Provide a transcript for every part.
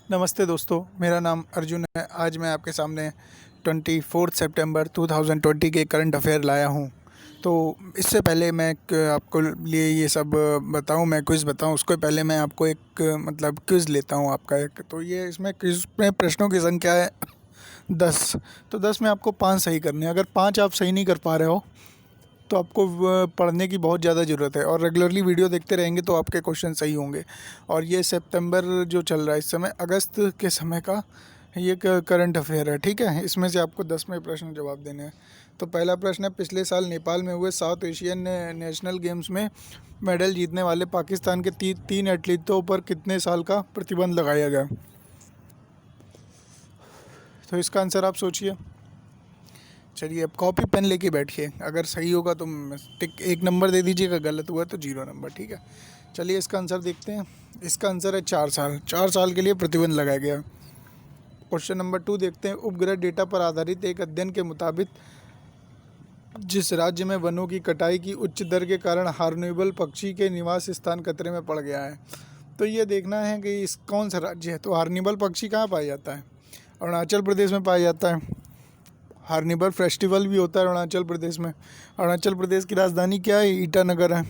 नमस्ते दोस्तों, मेरा नाम अर्जुन है। आज मैं आपके सामने 24 सितंबर 2020 के करंट अफेयर लाया हूँ। तो इससे पहले मैं आपको लिए ये सब बताऊँ, मैं क्विज़ बताऊँ, उसको पहले मैं आपको एक मतलब क्विज़ लेता हूँ आपका एक। तो ये इसमें क्विज़ में प्रश्नों की संख्या है 10। तो 10 में आपको 5 सही करने हैं। अगर 5 आप सही नहीं कर पा रहे हो तो आपको पढ़ने की बहुत ज़्यादा ज़रूरत है, और रेगुलरली वीडियो देखते रहेंगे तो आपके क्वेश्चन सही होंगे। और ये सितंबर जो चल रहा है इस समय, अगस्त के समय का ये करंट अफेयर है, ठीक है। इसमें से आपको 10 में प्रश्न जवाब देने हैं। तो पहला प्रश्न है, पिछले साल नेपाल में हुए साउथ एशियन नेशनल गेम्स में मेडल जीतने वाले पाकिस्तान के तीन एथलीटों पर कितने साल का प्रतिबंध लगाया गया? तो इसका आंसर आप सोचिए। चलिए, अब कॉपी पेन लेके बैठिए। अगर सही होगा तो टिक 1 नंबर दे दीजिएगा, गलत हुआ तो 0 नंबर, ठीक है। चलिए इसका आंसर देखते हैं। इसका आंसर है 4 साल। 4 साल के लिए प्रतिबंध लगाया गया। क्वेश्चन नंबर 2 देखते हैं। उपग्रह डेटा पर आधारित एक अध्ययन के मुताबिक जिस राज्य में वनों की कटाई की उच्च दर के कारण हॉर्नबिल पक्षी के निवास स्थान खतरे में पड़ गया है। तो ये देखना है कि इस कौन सा राज्य है। तो हॉर्नबिल पक्षी कहाँ पाया जाता है? अरुणाचल प्रदेश में पाया जाता है। हॉर्नबिल फेस्टिवल भी होता है अरुणाचल प्रदेश में। अरुणाचल प्रदेश की राजधानी क्या है? ईटानगर है।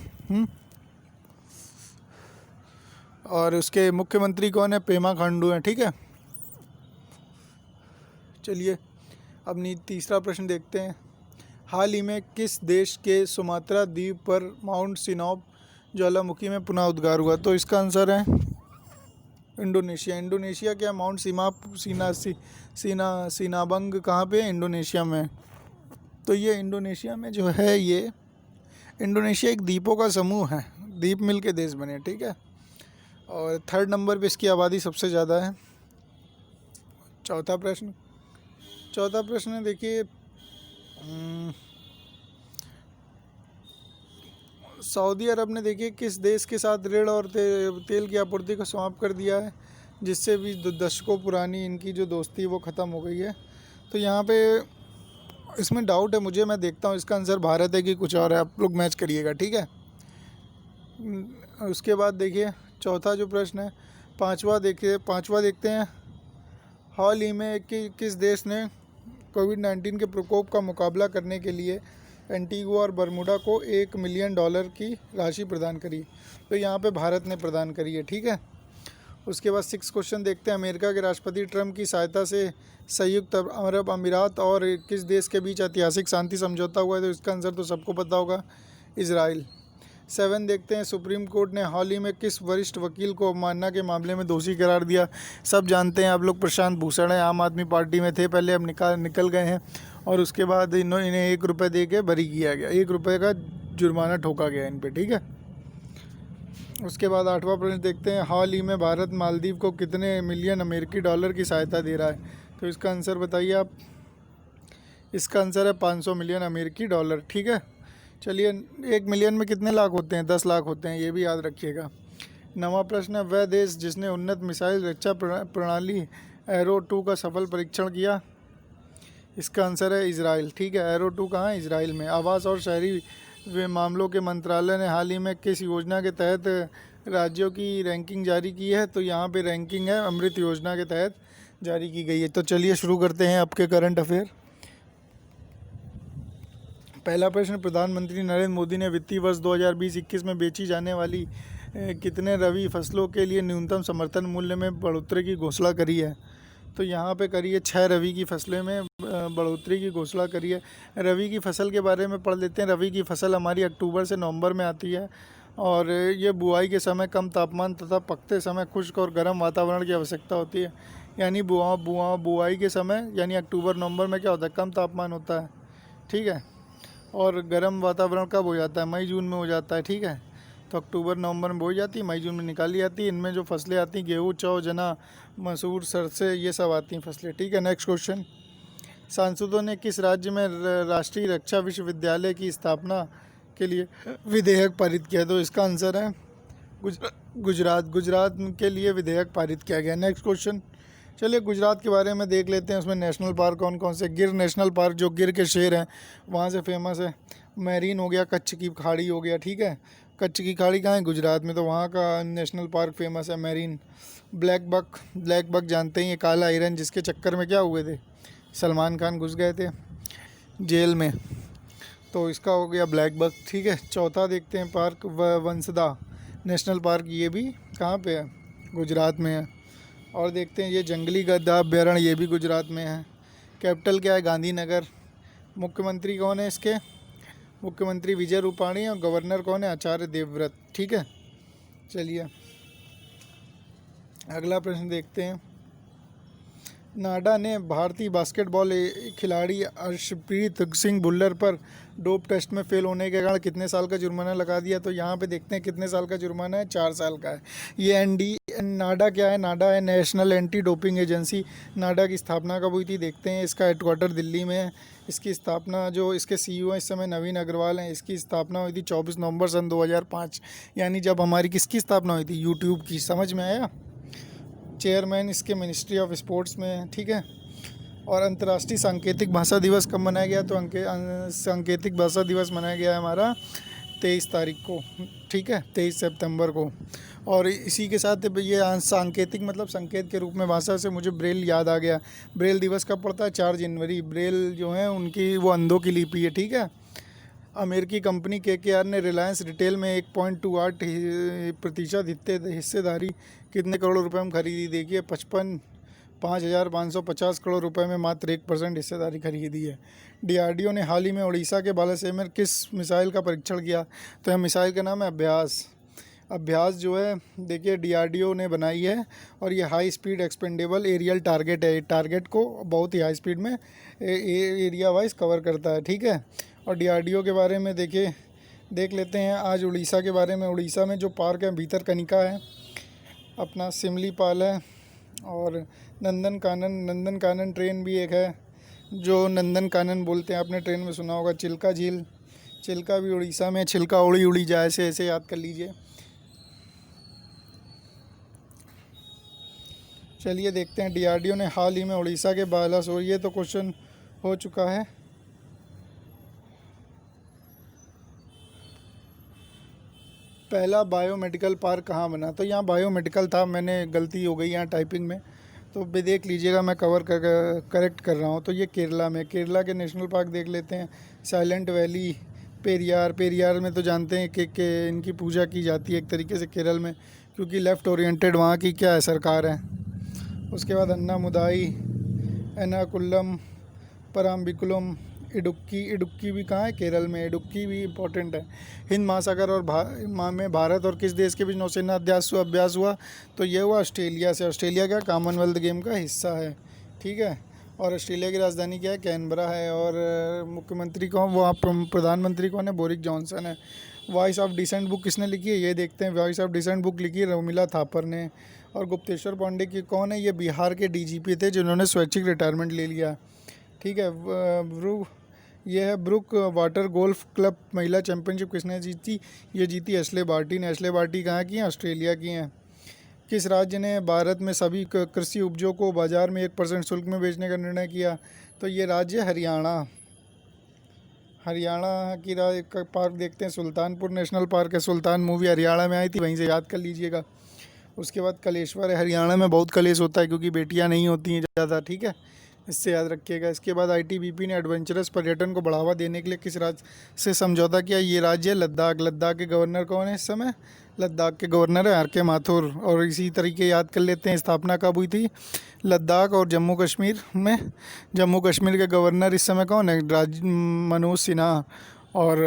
और उसके मुख्यमंत्री कौन है? पेमा खांडू हैं, ठीक है। चलिए अब तीसरा प्रश्न देखते हैं। हाल ही में किस देश के सुमात्रा द्वीप पर माउंट सिनोब ज्वालामुखी में पुनः उद्गार हुआ? तो इसका आंसर है इंडोनेशिया। इंडोनेशिया क्या, माउंट सीनाबंग कहाँ पे है? इंडोनेशिया में। तो ये इंडोनेशिया में जो है, ये इंडोनेशिया एक द्वीपों का समूह है, द्वीप मिल के देश बने, ठीक है। और 3rd नंबर पे इसकी आबादी सबसे ज़्यादा है। चौथा प्रश्न देखिए। सऊदी अरब ने देखिए किस देश के साथ ऋण और तेल की आपूर्ति को समाप्त कर दिया है, जिससे भी दशकों पुरानी इनकी जो दोस्ती है वो ख़त्म हो गई है। तो यहाँ पे इसमें डाउट है मुझे, मैं देखता हूँ इसका आंसर भारत है कि कुछ और है। आप लोग मैच करिएगा, ठीक है। उसके बाद देखिए चौथा जो प्रश्न है, पांचवा देखते हैं। हाल ही में किस देश ने कोविड-19 के प्रकोप का मुकाबला करने के लिए एंटीगुआ और बरमूडा को $1 मिलियन की राशि प्रदान करी? तो यहाँ पे भारत ने प्रदान करी है, ठीक है। उसके बाद 6 क्वेश्चन देखते हैं। अमेरिका के राष्ट्रपति ट्रंप की सहायता से संयुक्त अरब अमीरात और किस देश के बीच ऐतिहासिक शांति समझौता हुआ है? तो इसका आंसर तो सबको पता होगा, इजराइल। 7 देखते हैं। सुप्रीम कोर्ट ने हाल ही में किस वरिष्ठ वकील को अवमानना के मामले में दोषी करार दिया? सब जानते हैं आप लोग, प्रशांत भूषण है। आम आदमी पार्टी में थे पहले, अब निकल गए हैं, और उसके बाद इन्हें ₹1 दे के बरी किया गया। ₹1 का जुर्माना ठोका गया इन पर, ठीक है। उसके बाद 8वां प्रश्न देखते हैं। हाल ही में भारत मालदीव को कितने मिलियन अमेरिकी डॉलर की सहायता दे रहा है? तो इसका आंसर बताइए आप। इसका आंसर है 500 मिलियन अमेरिकी डॉलर, ठीक है। चलिए, 1 मिलियन में कितने लाख होते हैं? 10 लाख होते हैं, ये भी याद रखिएगा। 9वां प्रश्न है। वह देश जिसने उन्नत मिसाइल रक्षा प्रणाली एरो 2 का सफल परीक्षण किया? इसका आंसर है इजराइल, ठीक है। एरो 2 कहाँ है? इजराइल में। आवास और शहरी मामलों के मंत्रालय ने हाल ही में किस योजना के तहत राज्यों की रैंकिंग जारी की है? तो यहाँ पे रैंकिंग है अमृत योजना के तहत जारी की गई है। तो चलिए शुरू करते हैं आपके करंट अफेयर। पहला प्रश्न, प्रधानमंत्री नरेंद्र मोदी ने वित्तीय वर्ष 2020-21 में बेची जाने वाली कितने रबी फसलों के लिए न्यूनतम समर्थन मूल्य में बढ़ोतरी की घोषणा करी है? तो यहाँ पे करी है 6 रबी की फसलें में बढ़ोतरी की घोषणा करी है। रबी की फसल के बारे में पढ़ लेते हैं। रबी की फसल हमारी अक्टूबर से नवंबर में आती है, और ये बुआई के समय कम तापमान तथा पकते समय खुश्क और गर्म वातावरण की आवश्यकता होती है। यानी बुआई के समय यानी अक्टूबर नवंबर में क्या होता है? कम तापमान होता है, ठीक है। और गर्म वातावरण कब हो जाता है? मई जून में हो जाता है, ठीक है। तो अक्टूबर नवंबर में बोई जाती है, मई जून में निकाली जाती है। इनमें जो फसलें आती हैं, गेहूँ, जौ, चना, मसूर, सरसों, ये सब आती हैं फसलें, ठीक है। नेक्स्ट क्वेश्चन, सांसदों ने किस राज्य में राष्ट्रीय रक्षा विश्वविद्यालय की स्थापना के लिए विधेयक पारित किया? तो इसका आंसर है गुजरात के लिए विधेयक पारित किया गया। नेक्स्ट क्वेश्चन, चलिए गुजरात के बारे में देख लेते हैं। उसमें नेशनल पार्क कौन कौन से? गिर नेशनल पार्क जो गिर के शेर हैं वहाँ से फेमस है। मैरीन हो गया, कच्छ की खाड़ी हो गया, ठीक है। कच्छ की खाड़ी कहाँ है? गुजरात में। तो वहाँ का नेशनल पार्क फेमस है मेरीन। ब्लैक बक जानते ही, ये काला हिरन जिसके चक्कर में क्या हुए थे, सलमान खान घुस गए थे जेल में, तो इसका हो गया ब्लैक बक। ठीक है, चौथा देखते हैं पार्क वंसदा नेशनल पार्क, ये भी कहाँ पे है? गुजरात में है। और देखते हैं ये जंगली गद्दा अभ्यारण्य, ये भी गुजरात में है। कैपिटल क्या है? गांधीनगर। मुख्यमंत्री कौन है इसके? मुख्यमंत्री विजय रूपाणी और गवर्नर कौन है? आचार्य देवव्रत। ठीक है, चलिए अगला प्रश्न देखते हैं। नाडा ने भारतीय बास्केटबॉल खिलाड़ी अर्शप्रीत सिंह भुल्लर पर डोप टेस्ट में फेल होने के कारण कितने साल का जुर्माना लगा दिया? तो यहाँ पे देखते हैं कितने साल का जुर्माना है, 4 साल का है। ये नाडा क्या है? नाडा है नेशनल एंटी डोपिंग एजेंसी। नाडा की स्थापना कब हुई थी? देखते हैं। इसका हेडक्वार्टर दिल्ली में है। इसकी स्थापना, जो इसके CEO हैं इस समय नवीन अग्रवाल हैं, इसकी स्थापना हुई थी 24 नवंबर सन 2005, यानी जब हमारी किसकी स्थापना हुई थी? यूट्यूब की। समझ में आया? चेयरमैन इसके मिनिस्ट्री ऑफ स्पोर्ट्स में है। ठीक है, और अंतर्राष्ट्रीय सांकेतिक भाषा दिवस कब मनाया गया? तो सांकेतिक भाषा दिवस मनाया गया है हमारा 23 तारीख को। ठीक है, 23 सितंबर को। और इसी के साथ ये सांकेतिक मतलब संकेत के रूप में भाषा से मुझे ब्रेल याद आ गया। ब्रेल दिवस कब पड़ता है? 4 जनवरी। ब्रेल जो है उनकी वो अंधों की लिपि है। ठीक है, अमेरिकी कंपनी KKR ने रिलायंस रिटेल में 1.28% हिस्सेदारी कितने करोड़ रुपए में खरीदी? देखिए 5,550 करोड़ रुपए में मात्र 1% हिस्सेदारी खरीदी है। DRDO ने हाल ही में उड़ीसा के बालासिर में किस मिसाइल का परीक्षण किया? तो यह मिसाइल का नाम है अभ्यास जो है देखिए DRDO ने बनाई है, और ये high speed expendable aerial target है। टारगेट को बहुत ही हाई स्पीड में एरिया वाइज कवर करता है। ठीक है, और DRDO के बारे में देख लेते हैं आज उड़ीसा के बारे में। उड़ीसा में जो पार्क है भीतरकनिका है, अपना सिमलीपाल है, और नंदन कानन ट्रेन भी एक है जो नंदन कानन बोलते हैं, आपने ट्रेन में सुना होगा। चिल्का झील, चिल्का भी उड़ीसा में। छिलका उड़ी उड़ी जाए, ऐसे याद कर लीजिए। चलिए देखते हैं DRDO ने हाल ही में उड़ीसा के बालासोर, ये तो क्वेश्चन हो चुका है। पहला बायोमेडिकल पार्क कहाँ बना? तो यहाँ बायोमेडिकल था, मैंने गलती हो गई यहाँ टाइपिंग में, तो भी देख लीजिएगा, मैं करेक्ट कर रहा हूँ। तो ये केरला में, केरला के नेशनल पार्क देख लेते हैं। साइलेंट वैली, पेरियार में तो जानते हैं कि इनकी पूजा की जाती है एक तरीके से केरल में, क्योंकि लेफ़्ट ओरिएंटेड वहाँ की क्या है, सरकार है। उसके बाद अन्नामुदाई, एर्नाकुलम, पराम्बिकुलम, इडुक्की भी कहाँ है? केरल में। इडुक्की भी इम्पोर्टेंट है। हिंद महासागर और में भारत और किस देश के बीच नौसेना अभ्यास हुआ? तो ये हुआ ऑस्ट्रेलिया से। ऑस्ट्रेलिया क्या कॉमनवेल्थ गेम का हिस्सा है। ठीक है, और ऑस्ट्रेलिया की राजधानी क्या है? कैनबरा है। और मुख्यमंत्री कौन, वो प्रधानमंत्री कौन है? बोरिस जॉनसन है। वॉइस ऑफ डिसेंट बुक किसने लिखी है? ये देखते हैं। वॉइस ऑफ डिसेंट बुक लिखी है रोमिला थापर ने। और गुप्तेश्वर पांडे की कौन है? ये बिहार के DGP थे जिन्होंने स्वैच्छिक रिटायरमेंट ले लिया। ठीक है, ये है ब्रुक वाटर गोल्फ क्लब महिला चैंपियनशिप किसने जीती? ये जीती एशले बार्टी ने। एशले बार्टी कहाँ की हैं? ऑस्ट्रेलिया की हैं। किस राज्य ने भारत में सभी कृषि उपजों को बाजार में 1% शुल्क में बेचने का निर्णय किया? तो ये राज्य हरियाणा की पार्क देखते हैं। सुल्तानपुर नेशनल पार्क है। सुल्तान मूवी हरियाणा में आई थी, वहीं से याद कर लीजिएगा। उसके बाद कलेश्वर है। हरियाणा में बहुत कलेश होता है क्योंकि बेटियां नहीं होती हैं ज़्यादा। ठीक है, इससे याद रखिएगा। इसके बाद ITBP ने एडवेंचरस पर्यटन को बढ़ावा देने के लिए किस राज्य से समझौता किया? ये राज्य है लद्दाख। लद्दाख के गवर्नर कौन है इस समय? लद्दाख के गवर्नर है RK माथुर। और इसी तरीके याद कर लेते हैं स्थापना कब हुई थी लद्दाख और जम्मू कश्मीर में। जम्मू कश्मीर के गवर्नर इस समय कौन है? मनोज सिन्हा। और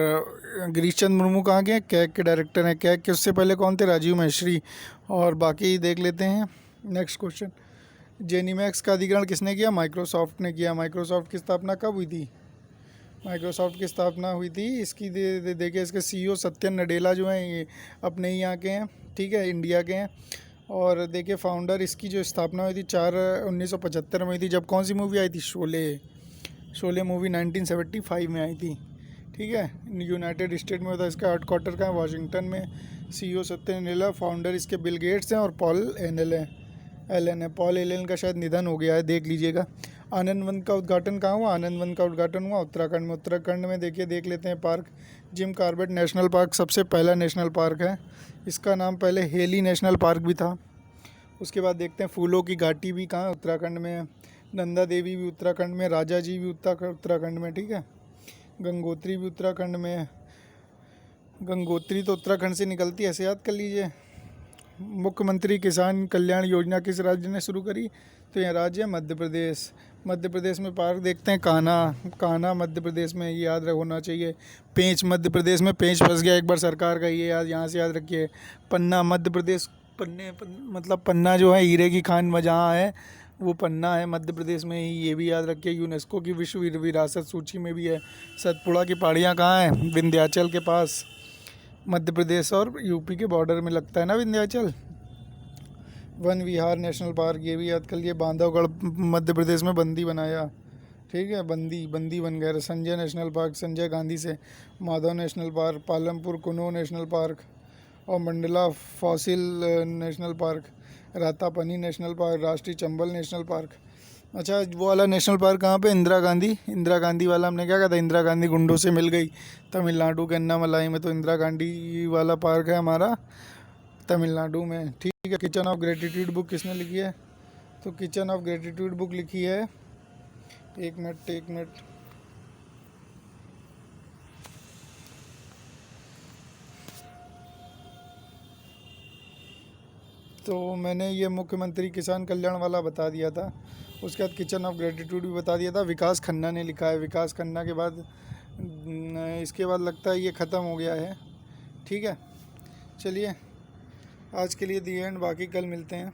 गिरीश चंद्र मुर्मू कहाँ के हैं? कैग के डायरेक्टर हैं। कैग के उससे पहले कौन थे? राजीव महर्षि। और बाकी देख लेते हैं। नेक्स्ट क्वेश्चन, जेनीमैक्स का अधिग्रहण किसने किया? माइक्रोसॉफ्ट ने किया। माइक्रोसॉफ्ट की स्थापना कब हुई थी? माइक्रोसॉफ्ट की स्थापना हुई थी, इसकी देखिए इसके CEO सत्य नडेला जो हैं ये अपने ही यहाँ के हैं। ठीक है, इंडिया के हैं। और देखिए फाउंडर, इसकी जो स्थापना हुई थी 4/1975 में हुई थी। जब कौन सी मूवी आई थी? शोले मूवी 1975 में आई थी। ठीक है, यूनाइटेड स्टेट में होता है। इसका हेडक्वार्टर का है वाशिंगटन में। CEO सत्य नडेला। फाउंडर इसके बिल गेट्स हैं और पॉल एलन है। पॉल एलन का शायद निधन हो गया है, देख लीजिएगा। आनंद वन का उद्घाटन कहाँ हुआ? आनंद वन का उद्घाटन हुआ उत्तराखंड में। उत्तराखंड में देख लेते हैं park Jim Corbett national park सबसे पहला नेशनल पार्क है। इसका नाम पहले हेली नेशनल पार्क भी था। उसके बाद देखते हैं फूलों की घाटी भी कहाँ, उत्तराखंड में है। नंदा देवी भी उत्तराखंड में, राजा जी भी उत्तराखंड में, ठीक है। गंगोत्री भी उत्तराखंड में है। गंगोत्री तो उत्तराखंड से निकलती है, ऐसे याद कर लीजिए। मुख्यमंत्री किसान कल्याण योजना किस राज्य ने शुरू करी, तो यह राज्य है मध्य प्रदेश। मध्य प्रदेश में पार्क देखते हैं कान्हा मध्य प्रदेश में, ये याद होना चाहिए। पेंच मध्य प्रदेश में, पेंच फंस गया एक बार सरकार का, ये याद यहाँ से याद रखिए। पन्ना मध्य प्रदेश, मतलब पन्ना जो है हीरे की खान जहाँ है वो पन्ना है मध्य प्रदेश में ही, ये भी याद रखिए। यूनेस्को की विश्व विरासत सूची में भी है। सतपुड़ा की पहाड़ियाँ कहाँ हैं, विंध्याचल के पास। मध्य प्रदेश और यूपी के बॉर्डर में लगता है ना विंध्याचल। वन विहार नेशनल पार्क, ये भी याद कर लिए। बांधवगढ़ मध्य प्रदेश में बंदी बनाया, ठीक है, बंदी बन गया। संजय नेशनल पार्क, संजय गांधी से। Madhav national park, Palampur Kuno national park और Mandla fossil national park. Ratapani national park, राष्ट्रीय चंबल नेशनल पार्क। अच्छा, वो वाला नेशनल पार्क कहाँ पे, इंदिरा गांधी वाला हमने क्या कहा था, इंदिरा गांधी गुंडों से मिल गई तमिलनाडु के अन्नामलाई में, तो इंदिरा गांधी वाला पार्क है हमारा तमिलनाडु में, ठीक है। किचन ऑफ ग्रेटिट्यूड बुक किसने लिखी है, तो किचन ऑफ ग्रेटिट्यूड बुक लिखी है, एक मिनट तो मैंने ये मुख्यमंत्री किसान कल्याण वाला बता दिया था। उसके बाद किचन ऑफ ग्रेटिट्यूड भी बता दिया था, विकास खन्ना ने लिखा है। विकास खन्ना के बाद इसके बाद लगता है ये ख़त्म हो गया है, ठीक है। चलिए आज के लिए दी एंड, बाकी कल मिलते हैं।